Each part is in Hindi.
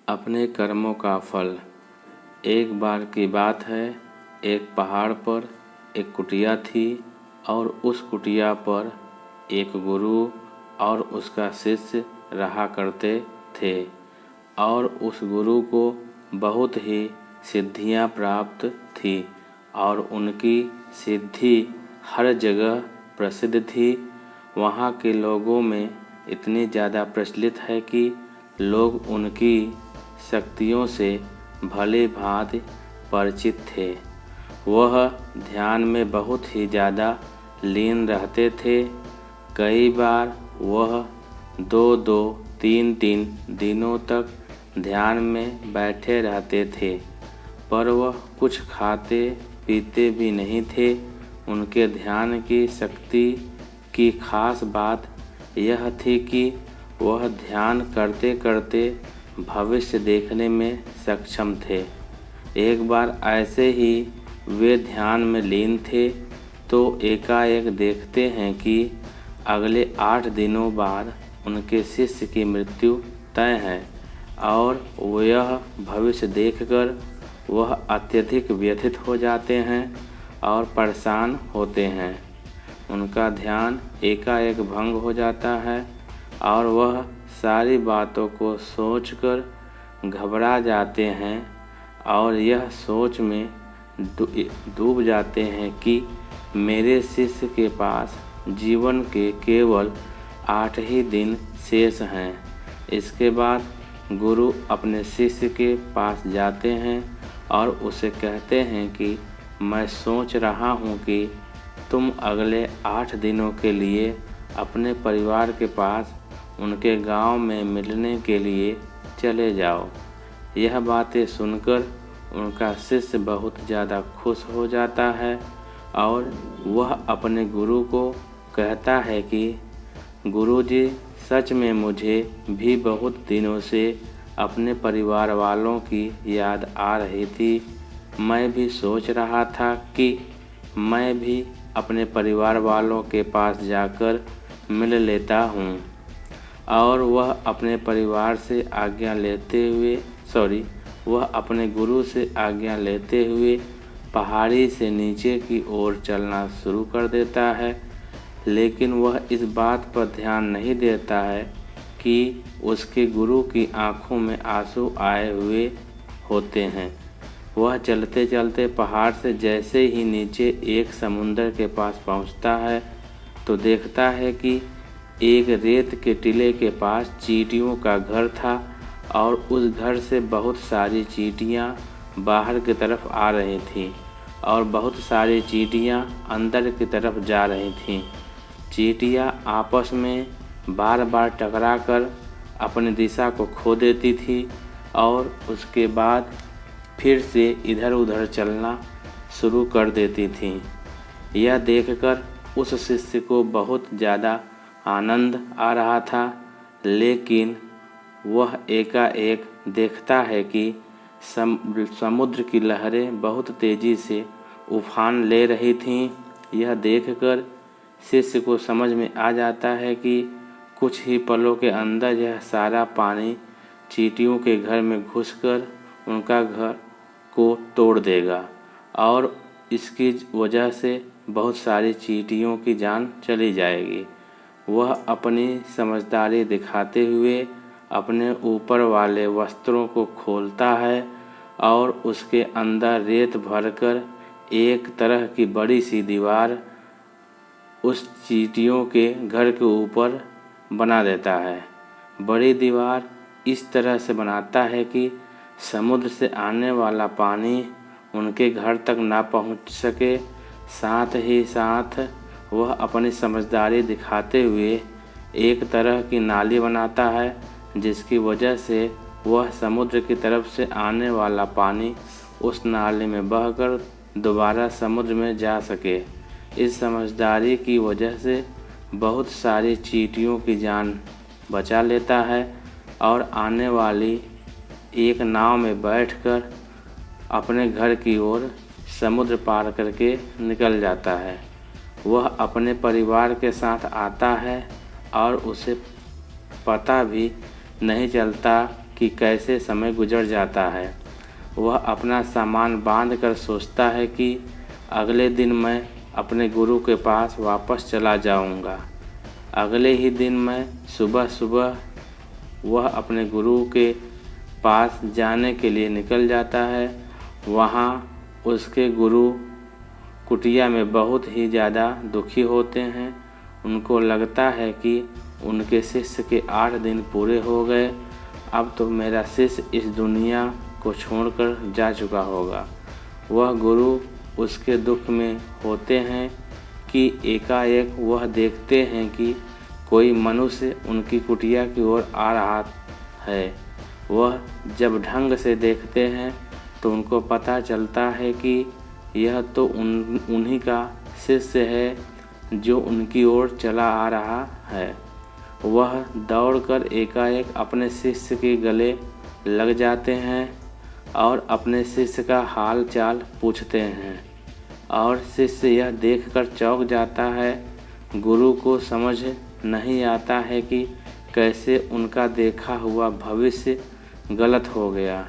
अपने कर्मों का फल। एक बार की बात है, एक पहाड़ पर एक कुटिया थी और उस कुटिया पर एक गुरु और उसका शिष्य रहा करते थे और उस गुरु को बहुत ही सिद्धियां प्राप्त थी और उनकी सिद्धि हर जगह प्रसिद्ध थी। वहाँ के लोगों में इतनी ज़्यादा प्रचलित है कि लोग उनकी शक्तियों से भली भांति परिचित थे। वह ध्यान में बहुत ही ज़्यादा लीन रहते थे। कई बार वह 2-2, 3-3 दिनों तक ध्यान में बैठे रहते थे, पर वह कुछ खाते पीते भी नहीं थे। उनके ध्यान की शक्ति की खास बात यह थी कि वह ध्यान करते करते भविष्य देखने में सक्षम थे। एक बार ऐसे ही वे ध्यान में लीन थे तो एकाएक देखते हैं कि अगले 8 दिनों बाद उनके शिष्य की मृत्यु तय है और यह भविष्य देखकर वह अत्यधिक व्यथित हो जाते हैं और परेशान होते हैं। उनका ध्यान एकाएक भंग हो जाता है और वह सारी बातों को सोचकर घबरा जाते हैं और यह सोच में डूब जाते हैं कि मेरे शिष्य के पास जीवन के केवल 8 ही दिन शेष हैं। इसके बाद गुरु अपने शिष्य के पास जाते हैं और उसे कहते हैं कि मैं सोच रहा हूँ कि तुम अगले 8 दिनों के लिए अपने परिवार के पास उनके गांव में मिलने के लिए चले जाओ। यह बातें सुनकर उनका शिष्य बहुत ज़्यादा खुश हो जाता है और वह अपने गुरु को कहता है कि गुरुजी, सच में मुझे भी बहुत दिनों से अपने परिवार वालों की याद आ रही थी। मैं भी सोच रहा था कि मैं भी अपने परिवार वालों के पास जाकर मिल लेता हूँ। और वह अपने परिवार से आज्ञा लेते हुए वह अपने गुरु से आज्ञा लेते हुए पहाड़ी से नीचे की ओर चलना शुरू कर देता है। लेकिन वह इस बात पर ध्यान नहीं देता है कि उसके गुरु की आंखों में आंसू आए हुए होते हैं। वह चलते चलते पहाड़ से जैसे ही नीचे एक समुंदर के पास पहुंचता है तो देखता है कि एक रेत के टीले के पास चींटियों का घर था और उस घर से बहुत सारी चींटियां बाहर की तरफ आ रही थीं और बहुत सारी चींटियां अंदर की तरफ जा रही थीं। चींटियां आपस में बार बार टकराकर अपनी दिशा को खो देती थी और उसके बाद फिर से इधर उधर चलना शुरू कर देती थीं। यह देखकर उस शिष्य को बहुत ज़्यादा आनंद आ रहा था, लेकिन वह एकाएक देखता है कि समुद्र की लहरें बहुत तेज़ी से उफान ले रही थीं। यह देखकर शिष्य को समझ में आ जाता है कि कुछ ही पलों के अंदर यह सारा पानी चींटियों के घर में घुसकर उनका घर को तोड़ देगा और इसकी वजह से बहुत सारी चींटियों की जान चली जाएगी। वह अपनी समझदारी दिखाते हुए अपने ऊपर वाले वस्त्रों को खोलता है और उसके अंदर रेत भरकर एक तरह की बड़ी सी दीवार उस चींटियों के घर के ऊपर बना देता है। बड़ी दीवार इस तरह से बनाता है कि समुद्र से आने वाला पानी उनके घर तक ना पहुंच सके। साथ ही साथ वह अपनी समझदारी दिखाते हुए एक तरह की नाली बनाता है, जिसकी वजह से वह समुद्र की तरफ से आने वाला पानी उस नाली में बहकर दोबारा समुद्र में जा सके। इस समझदारी की वजह से बहुत सारी चींटियों की जान बचा लेता है और आने वाली एक नाव में बैठकर अपने घर की ओर समुद्र पार करके निकल जाता है। वह अपने परिवार के साथ आता है और उसे पता भी नहीं चलता कि कैसे समय गुजर जाता है। वह अपना सामान बांध कर सोचता है कि अगले दिन मैं अपने गुरु के पास वापस चला जाऊंगा। अगले ही दिन मैं सुबह सुबह वह अपने गुरु के पास जाने के लिए निकल जाता है। वहाँ उसके गुरु कुटिया में बहुत ही ज़्यादा दुखी होते हैं। उनको लगता है कि उनके शिष्य के 8 दिन पूरे हो गए, अब तो मेरा शिष्य इस दुनिया को छोड़कर जा चुका होगा। वह गुरु उसके दुख में होते हैं कि एकाएक वह देखते हैं कि कोई मनुष्य उनकी कुटिया की ओर आ रहा है। वह जब ढंग से देखते हैं तो उनको पता चलता है कि यह तो उन्हीं का शिष्य है जो उनकी ओर चला आ रहा है। वह दौड़कर एकाएक अपने शिष्य के गले लग जाते हैं और अपने शिष्य का हाल चाल पूछते हैं और शिष्य यह देखकर चौंक जाता है। गुरु को समझ नहीं आता है कि कैसे उनका देखा हुआ भविष्य गलत हो गया।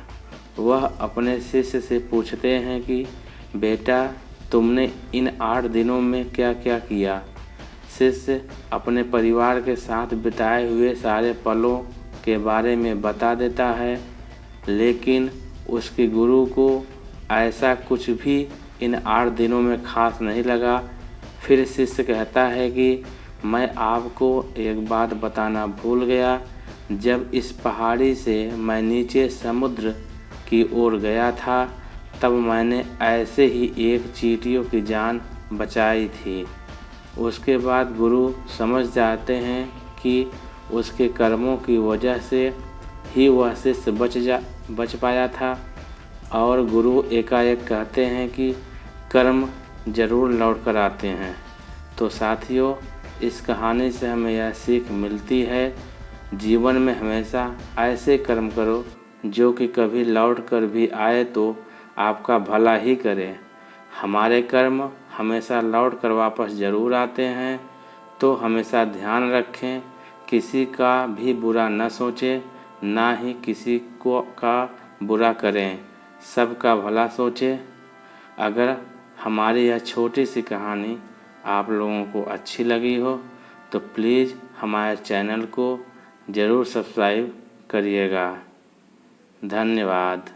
वह अपने शिष्य से पूछते हैं कि बेटा, तुमने इन 8 दिनों में क्या क्या किया। शिष्य अपने परिवार के साथ बिताए हुए सारे पलों के बारे में बता देता है, लेकिन उसके गुरु को ऐसा कुछ भी इन 8 दिनों में खास नहीं लगा। फिर शिष्य कहता है कि मैं आपको एक बात बताना भूल गया। जब इस पहाड़ी से मैं नीचे समुद्र की ओर गया था, तब मैंने ऐसे ही एक चींटियों की जान बचाई थी। उसके बाद गुरु समझ जाते हैं कि उसके कर्मों की वजह से ही वह शिष्य बच पाया था और गुरु एकाएक कहते हैं कि कर्म जरूर लौट कर आते हैं। तो साथियों, इस कहानी से हमें यह सीख मिलती है, जीवन में हमेशा ऐसे कर्म करो जो कि कभी लौट कर भी आए तो आपका भला ही करे। हमारे कर्म हमेशा लौट कर वापस ज़रूर आते हैं, तो हमेशा ध्यान रखें, किसी का भी बुरा न सोचें, ना ही किसी का बुरा करें, सबका भला सोचें। अगर हमारी यह छोटी सी कहानी आप लोगों को अच्छी लगी हो तो प्लीज़ हमारे चैनल को ज़रूर सब्सक्राइब करिएगा। धन्यवाद।